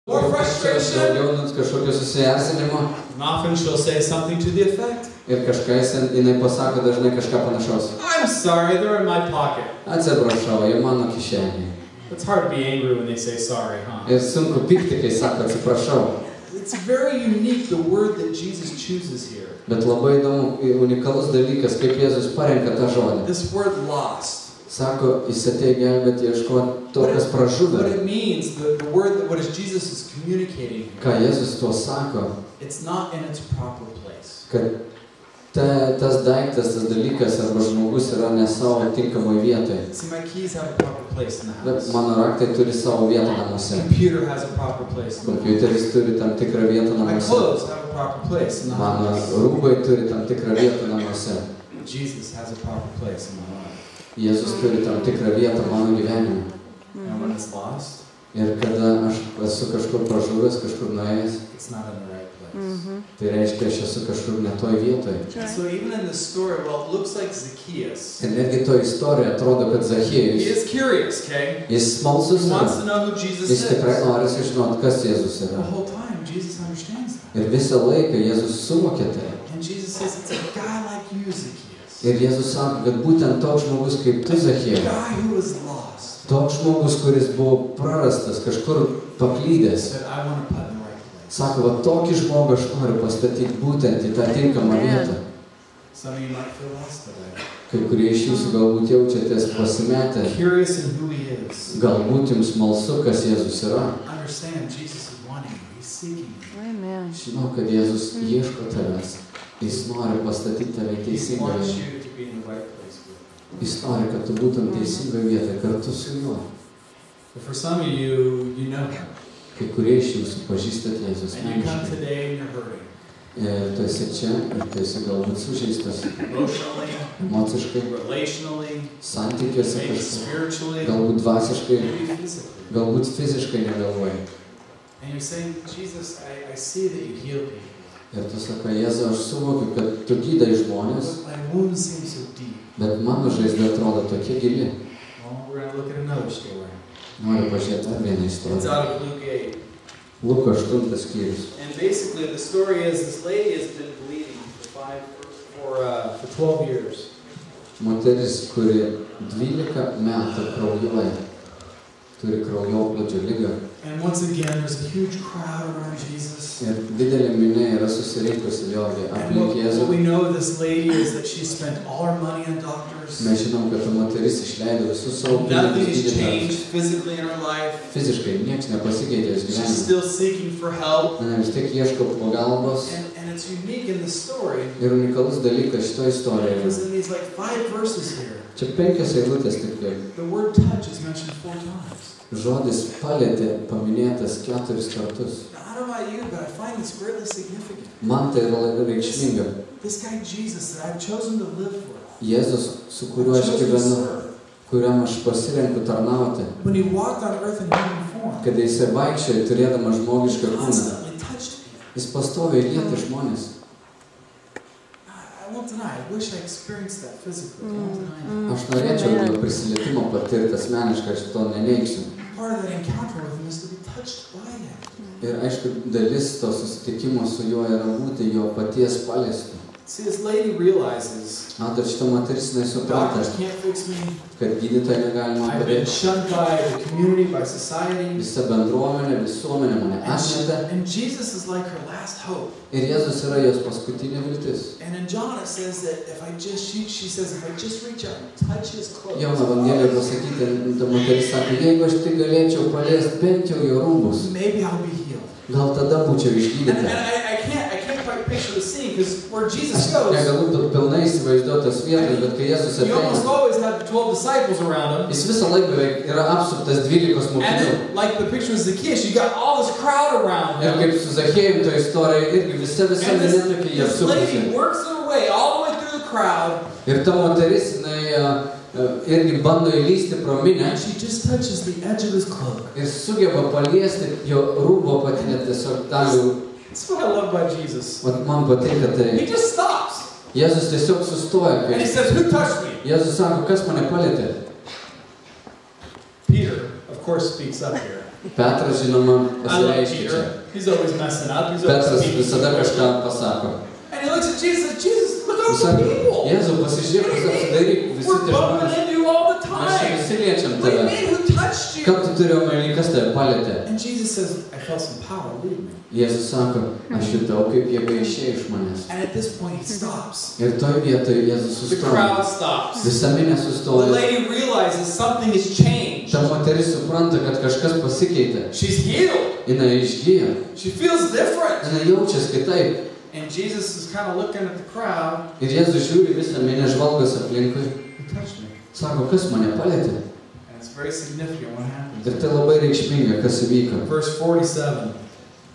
More frustration. Kažkokio susierzinimo. And often she'll say something to the effect, Ir kažkas jinai pasako dažnai kažką panašaus. I'm sorry, they're in my pocket. Atsiprašau, jie mano kišenėje. It's hard to be angry when they say sorry, huh? Ir sunku pykti, kai sako atsiprašau. It's very unique, the word that Jesus chooses here. Bet labai įdomu, unikalus dalykas, kaip Jėzus parenka tą žodį. This word lost. Sako, jis atėjo gelbėti, ieškoti to, kas pražudo. What it means, the word, what Jesus is communicating, Ką Jėzus to sako, it's not in its proper place. kad tas daiktas, tas dalykas arba žmogus yra ne savo tinkamoje vietoje. See, my keys have a proper place in the Bet house. mano raktai turi savo vietą namuose. Computer has a proper place in the house. Kompiuteris turi tam tikrą vietą My namuose. clothes have a proper place in the Mano house. rūbai turi tam tikrą vietą namuose. Jesus has a proper place in my life. Jėzus turi tam tikrą vietą mano gyvenime. And when it's lost, Ir kada aš esu kažkur pražuvęs, kažkur nuėjęs, it's not in the right place. tai reiškia, aš esu kažkur ne toj vietoje. And so even in this story, well, it looks like Zacchaeus. Ir netgi to istorija atrodo, kad He Zachiejus, is curious, okay? jis smalsus He wants yra. to know who Jesus Jis tikrai is. nori sužinoti, kas Jėzus The yra. whole time, Jesus understands that. Ir visą laiką Jėzus suvokė tai. And Jesus says, it's a guy like you, Zacchaeus. Ir Jėzus sako, kad būtent toks žmogus kaip tu, A Zachiejau, guy who was lost, toks žmogus, kuris buvo prarastas, kažkur paklydęs. that I want to put in the right place. Sako, va tokį žmogų aš noriu pastatyti būtent į tą tinkamą vietą. Some of you might feel lost today. Kai kurie iš jūsų galbūt jaučiatės pasimetę, Curious in who he is. galbūt jums smalsu, kas Jėzus yra. Understand, Jesus is wanting you. He's seeking you. Amen. Žinau, kad Jėzus ieško tavęs. Jis nori pastatyti tave He teisingą wants vietą. you to be in the right place with him. Jis nori, kad tu būtum teisingoje vietoje kartu su juo. But for some of you, you know him. Kai kurie iš jūsų pažįstate Jėzus And you come asmeniškai. today and you're hurting. Tu esi čia ir tu esi galbūt sužeistas Emotionally, emociškai, relationally, santykiuose maybe kažkur, spiritually, galbūt dvasiškai, maybe physically. galbūt fiziškai negalvoji. And you're saying, Jesus, I see that you heal people. Ir tu sakai, Jėzau, aš suvokiu, kad tu gydai žmonės, But my wounds seem so deep. bet mano žaizda atrodo tokia gili. Well, we're going to look at another story. Noriu pažiūrėti dar vieną It's istoriją. out of Luke 8. Luko 8 skyrius. And basically, the story is this lady has been bleeding for 12 years. Moteris, kuri 12 metų kraujuoja, turi kraujoplūdžio ligą. And once again, there's a huge crowd around Jesus. Ir didelė minė yra susirinkusi vėlgi And aplink what Jėzų. we know of this lady is that she spent all her money on doctors. Mes žinom, kad ta moteris išleido visus savo Nothing pinigus has gydytojams. changed physically in her life. Fiziškai niekas nepasikeitė jos She's gyvenime. still seeking for help. Na, vis tiek ieško pagalbos. And it's unique in the story Ir unikalus dalykas šitoje istorijoje. because in these like 5 verses here, Čia 5 eilutės tik tai. the word touch is mentioned 4 times. Žodis palėtė paminėtas 4 kartus. Now, I don't know about you, but I find this greatly significant. Man tai yra labai reikšminga. This guy Jesus that I've chosen to live for, Jėzus, su kuriuo aš gyvenu, kuriam aš pasirenku tarnauti, when he walked on earth in human form, kada jisai vaikščiojo turėdamas žmogišką kūną, constantly touched people. jis pastoviai lietė žmonės. I won't deny, I wish I experienced that physically. I won't deny Aš norėčiau jo prisilietimą patirti asmeniškai, aš to neneiksiu. that. Part of that encounter with him is to be touched by him. Ir aišku, dalis to susitikimo su juo yra būti jo paties paliestų. See, this lady realizes, Matot, šita moteris nesupranta, doctors can't fix me. kad gydytojai negali man I've been padėti. shunned by the community, by society. Visa bendruomenė, visuomenė mane atmetė. And Jesus is like her last hope. Ir Jėzus yra jos paskutinė viltis. And in John it says that if I just, she says, if I just reach out and touch his clothes, Jono Evangelijoje pasakyti, ta moteris sako, jeigu aš tik galėčiau paliesti bent jau jo rūbus, maybe I'll be healed. gal tada būčiau And išgydyta. I can't quite picture the scene because where Aš Jesus goes, negaliu pilnai įsivaizduotas vietas, bet kai Jėzus you almost ateina, always have the 12 disciples around him. jis visą laiką beveik yra apsuptas 12 And mokinių. then, like the picture of Zacchaeus, you got all this crowd around Ir him. kaip su Zachiejum to istorija, irgi visa And minė tokia jie this lady apsupusi. works her way all the way through the crowd, Ir ta moteris, jinai irgi bando įlysti pro minę and she just touches the edge of his cloak. ir sugeba paliesti jo rūbo patinę tiesiog talių. That's what I love about Jesus. Vat man patinka tai. He just stops. Jėzus tiesiog sustoja. And he Kai says, who touched me? Jėzus sako, kas mane palietė? Peter, of course, speaks up here. Petras, žinoma, I love pasireiškia čia. Peter. He's always messing up. He's always Petras speaking. visada kažką pasako. And he looks at Jesus and says, Jesus, look Jis over the sako, people. Jėzau, pasižiūrėk, apsidairyk, visi We're tie bumping žmonės. into you all the Mes čia time. visi liečiam What do you tave. mean? Who touched you? Ką tu turi omeny, kas tave palėtė? And Jesus says, I felt some power leave me. Jėzus sako, aš jutau, kaip jėga išėjo iš manęs. And at this point he stops. Ir toj vietoje Jėzus The sustoja. crowd stops. Visa minė The sustoja. lady realizes something has changed. Ta moteris supranta, kad kažkas pasikeitė. She's healed. Jinai išgyja. She feels different. Jinai jaučiasi kitaip. And Jesus is kind of looking at the crowd. Ir Jėzus žiūri visą minę, žvalgosi aplinkui. Who touched me? Sako, kas mane palėtė? And it's very significant what happens. Ir tai labai reikšminga, kas įvyko. Verse 47.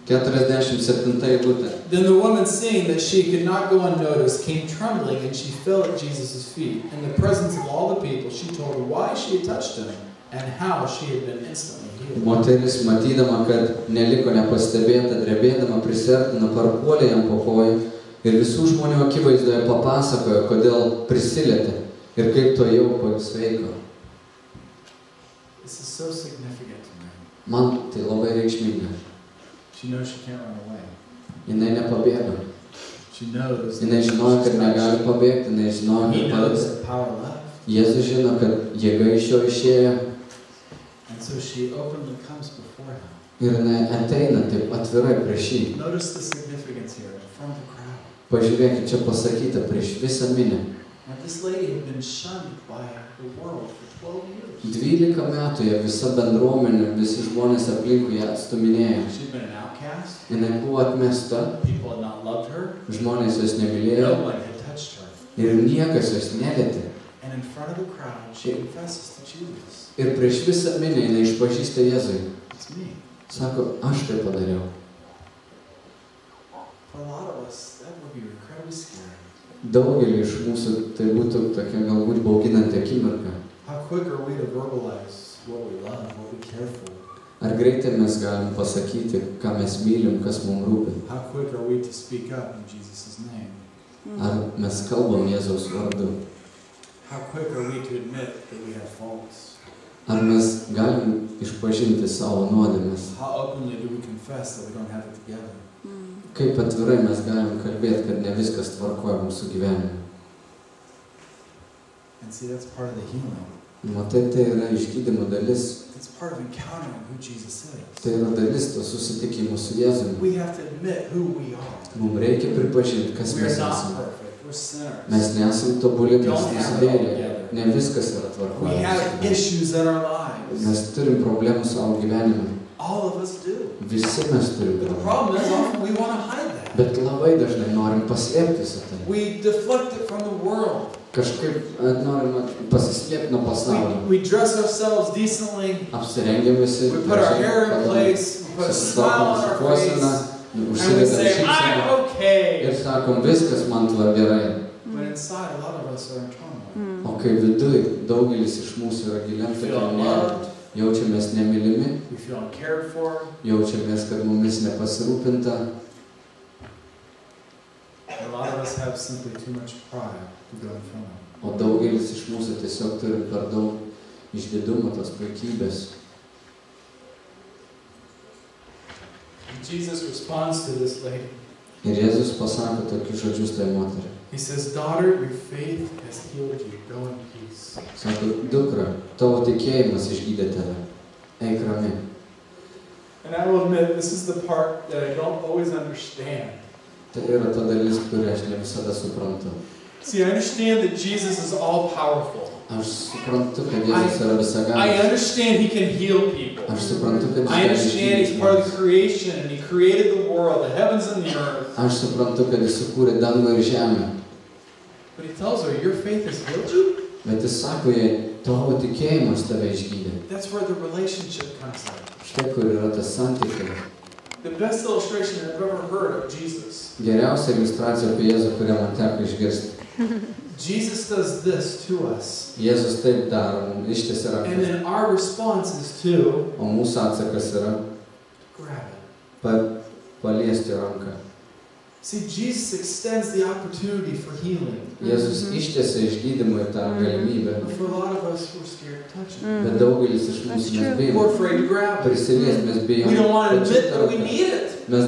47 eilutė. Then the woman, seeing that she could not go unnoticed, came trembling, and she fell at Jesus' feet. In the presence of all the people, she told her why she had touched him and how she had been instantly healed. Moteris, matydama, kad neliko nepastebėta, drebėdama prisertino, parpuolė jam po kojų ir visų žmonių akivaizdoje papasakojo, kodėl prisilietė ir kaip to jau pasveiko. This is so significant to me. Man tai labai reikšminga. She knows she can't run away. Jinai nepabėgo. She knows. Jinai žinojo, kad negali pabėgti, jinai žinojo, He kad knows pabėgti. the power left. Jėzus žino, kad jėga iš jo išėjo And so she openly comes before him. ir jinai ateina taip atvirai prieš jį. Notice the significance here in front of the crowd. Pažiūrėkit, čia pasakyta prieš visą minę. Now this lady had been shunned by the world for 12 years. 12 metų jie visa bendruomenė, visi žmonės aplinkui ją atstuminėjo. She'd been an outcast. Jinai buvo atmesta, People had not loved her. žmonės jos nemylėjo No one had touched her. ir niekas jos nelietė. And in front of the crowd, she confesses to Jesus. Ir prieš visą minę jinai išpažįsta Jėzui. It's me. Sako, aš tai padariau. For a lot of us, that would be incredibly scary. Daugelį iš mūsų tai būtų tokia galbūt bauginanti akimirka. How quick are we to verbalize what we love, what we care for? Ar greitai mes galim pasakyti, ką mes mylim, kas mums rūpi? How quick are we to speak up in Jesus' name? Ar mes kalbam Jėzaus vardu? How quick are we to admit that we have faults? Ar mes galim išpažinti savo nuodėmes? How openly do we confess that we don't have it together? Kaip atvirai mes galim kalbėti, kad ne viskas tvarkoja mūsų gyvenime? And see, that's part of the healing. Matai, tai yra išgydymo dalis. It's part of encountering who Jesus is. Tai yra dalis to susitikimo su Jėzumi. We have to admit who we are. Mums reikia pripažinti, kas We mes are not esame. perfect. We're sinners. Mes nesam tobuli, mes Don't have it all nusidėlė. together. Ne viskas yra We tvarkoja. have issues in our lives. Mes turim problemų savo gyvenime. All of us do. Visi mes turim But the problemų. problem is often we want to hide that. Bet labai dažnai norim paslėpti visą tai. We deflect it from the world. Kažkaip norim pasislėpti nuo pasaulio. We dress ourselves decently. Apsirengiam visi. We put our hair in place. We put a smile on our face. And we Užsidedam say, I'm šypseną. okay. Ir sakom, viskas man tvar gerai. But inside, a lot of us are in turmoil. O kai viduj daugelis iš mūsų yra giliam We feel tokiam unloved. jaučiamės nemylimi, We feel uncared for. jaučiamės, kad mumis nepasirūpinta. A lot of us have simply too much pride to go in front of. O daugelis iš mūsų tiesiog turi per daug išdidumo, tos puikybės. And Jesus responds to this lady. Ir Jėzus pasako tokius žodžius tai moteriai. He says, daughter, your faith has healed you. Go in peace. Sako, dukra, tavo tikėjimas išgydė tave. Eik rami. And I will admit, this is the part that I don't always understand. Tai yra ta dalis, kurią aš ne visada suprantu. See, I understand that Jesus is all-powerful. Aš suprantu, kad Jėzus yra I visagalis. understand He can heal people. Aš suprantu, kad I jis gali understand He's išgydyti part of žmones. the creation and He created the world, the heavens and the earth. Aš suprantu, kad jis sukūrė dangų ir žemę. But He tells her, your faith has healed you? Bet jis sako jai, tavo tikėjimas tave išgydė. That's where the relationship comes in. Štai kur yra tas santykis. The best illustration I've ever heard of Jesus. Geriausia iliustracija apie Jėzų, kurią man teko išgirsti. Jesus does this to us. Jėzus taip daro, mums ištiesia And ranką. then our response is to O mūsų atsakas yra grab it. paliesti ranką. See, Jesus extends the opportunity for healing. Jėzus ištiesia išgydymui tą galimybę. But for a lot of us, we're scared to touch it. Bet daugelis iš mūsų mes bijome. We're afraid to grab it. Prisiliest mes bijome. We don't want to admit that we Tačiau need it. mes